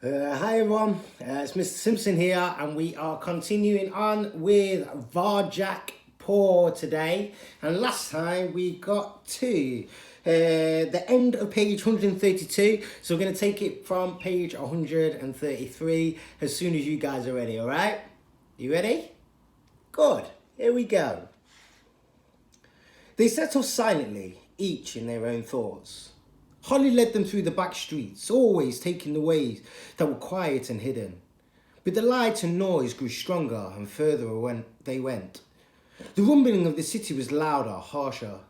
Hi everyone, it's Mr. Simpson here, and we are continuing on with Varjak Poor today. And last time we got to the end of page 132, so we're going to take it from page 133 as soon as you guys are ready, alright? You ready? Good, here we go. They set off silently, each in their own thoughts. Holly led them through the back streets, always taking the ways that were quiet and hidden. But the light and noise grew stronger and further when they went. The rumbling of the city was louder, harsher.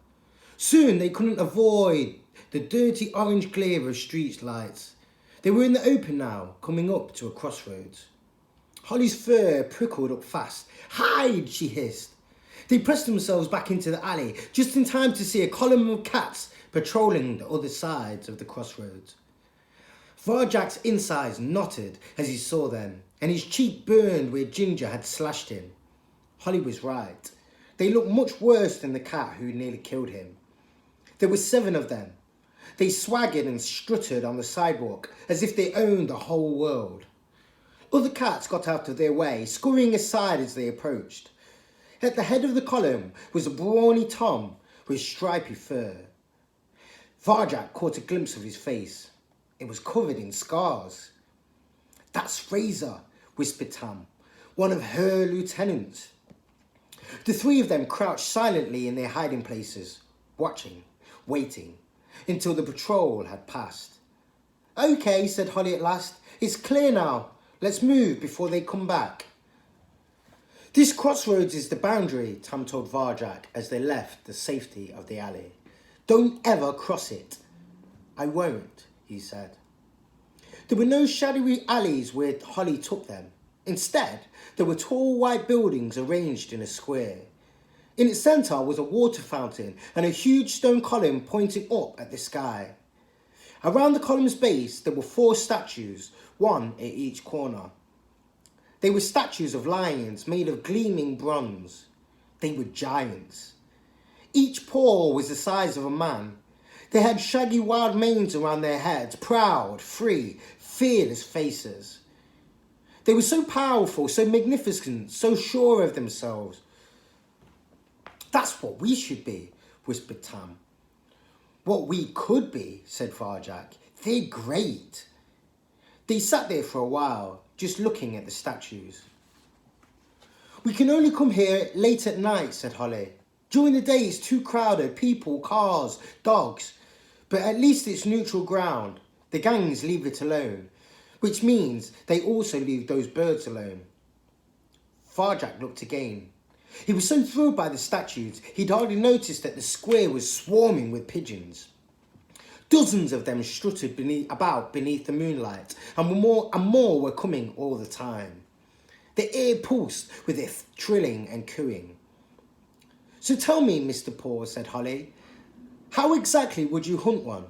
Soon they couldn't avoid the dirty orange glare of street lights. They were in the open now, coming up to a crossroads. Holly's fur prickled up fast. "Hide!" she hissed. They pressed themselves back into the alley, just in time to see a column of cats patrolling the other sides of the crossroads. Varjak's insides knotted as he saw them, and his cheek burned where Ginger had slashed him. Holly was right. They looked much worse than the cat who nearly killed him. There were 7 of them. They swaggered and strutted on the sidewalk as if they owned the whole world. Other cats got out of their way, scurrying aside as they approached. At the head of the column was a brawny Tom with stripy fur. Varjak caught a glimpse of his face. It was covered in scars. "That's Fraser," whispered Tam, one of her lieutenants. The 3 of them crouched silently in their hiding places, watching, waiting, until the patrol had passed. "Okay," said Holly at last. "It's clear now. Let's move before they come back." "This crossroads is the boundary," Tam told Varjak as they left the safety of the alley. "Don't ever cross it." "I won't," he said. There were no shadowy alleys where Holly took them. Instead, there were tall white buildings arranged in a square. In its centre was a water fountain and a huge stone column pointing up at the sky. Around the column's base there were 4 statues, one at each corner. They were statues of lions made of gleaming bronze. They were giants. Each paw was the size of a man. They had shaggy wild manes around their heads, proud, free, fearless faces. They were so powerful, so magnificent, so sure of themselves. "That's what we should be," whispered Tam. "What we could be," said Varjak. "They're great." They sat there for a while, just looking at the statues. "We can only come here late at night," said Holly. "During the day it's too crowded, people, cars, dogs. But at least it's neutral ground. The gangs leave it alone, which means they also leave those birds alone." Varjak looked again. He was so thrilled by the statues, he'd hardly noticed that the square was swarming with pigeons. Dozens of them strutted about beneath the moonlight, and more were coming all the time. The air pulsed with their trilling and cooing. "So tell me, Mr. Poor," said Holly, "how exactly would you hunt one?"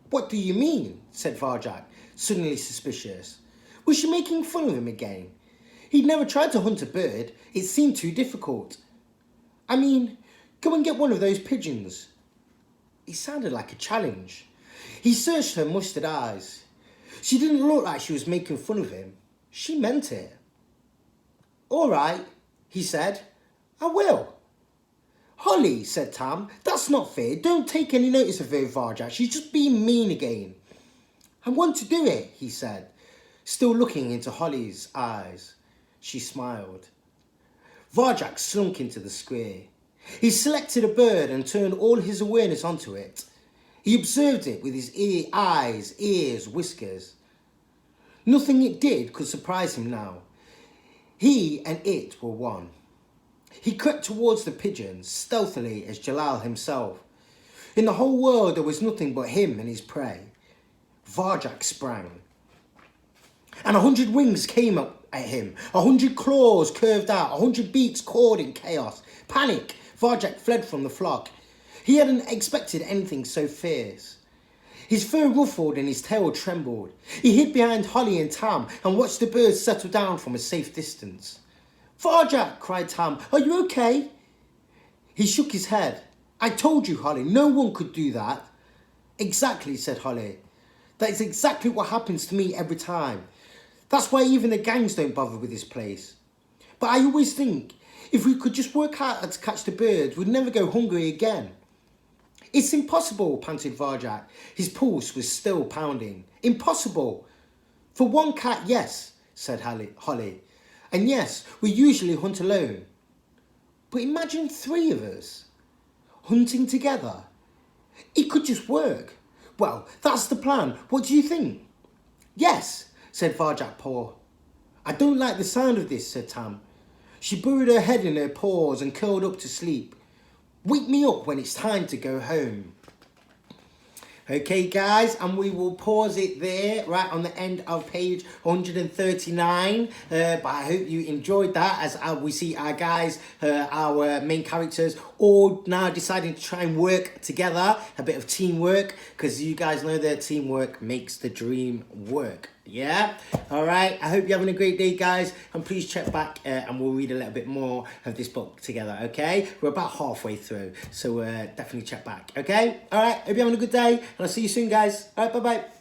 "What do you mean?" said Varjak, suddenly suspicious. Was she making fun of him again? He'd never tried to hunt a bird. It seemed too difficult. "I mean, go and get one of those pigeons." It sounded like a challenge. He searched her mustard eyes. She didn't look like she was making fun of him. She meant it. "All right," he said. "I will." "Holly," said Tam, "that's not fair. Don't take any notice of her, Varjak. She's just being mean again." "I want to do it," he said, still looking into Holly's eyes. She smiled. Varjak slunk into the square. He selected a bird and turned all his awareness onto it. He observed it with his eyes, ears, whiskers. Nothing it did could surprise him now. He and it were one. He crept towards the pigeons, stealthily as Jalal himself. In the whole world there was nothing but him and his prey. Varjak sprang. And 100 wings came up at him. 100 claws curved out. 100 beaks cawed in chaos. Panic! Varjak fled from the flock. He hadn't expected anything so fierce. His fur ruffled and his tail trembled. He hid behind Holly and Tam and watched the birds settle down from a safe distance. "Varjak!" cried Tam. "Are you okay?" He shook his head. "I told you, Holly, no one could do that." "Exactly," said Holly. That is exactly what happens to me every time. That's why even the gangs don't bother with this place. But I always think, if we could just work out how to catch the birds, we'd never go hungry again. It's impossible, panted Varjak. His pulse was still pounding. Impossible. For one cat, yes, said Holly. And yes, we usually hunt alone. But imagine 3 of us hunting together. It could just work. Well, that's the plan. What do you think? Yes, said Varjak Paw. I don't like the sound of this, said Tam. She buried her head in her paws and curled up to sleep. Wake me up when it's time to go home. Okay, guys, and we will pause it there, right on the end of page 139. But I hope you enjoyed that, as we see our guys, our main characters, all now deciding to try and work together. A bit of teamwork, because you guys know that teamwork makes the dream work. Yeah? All right. I hope you're having a great day, guys. And please check back and we'll read a little bit more of this book together, okay? We're about halfway through, so definitely check back, okay? All right. Hope you're having a good day. And I'll see you soon, guys. All right. Bye-bye.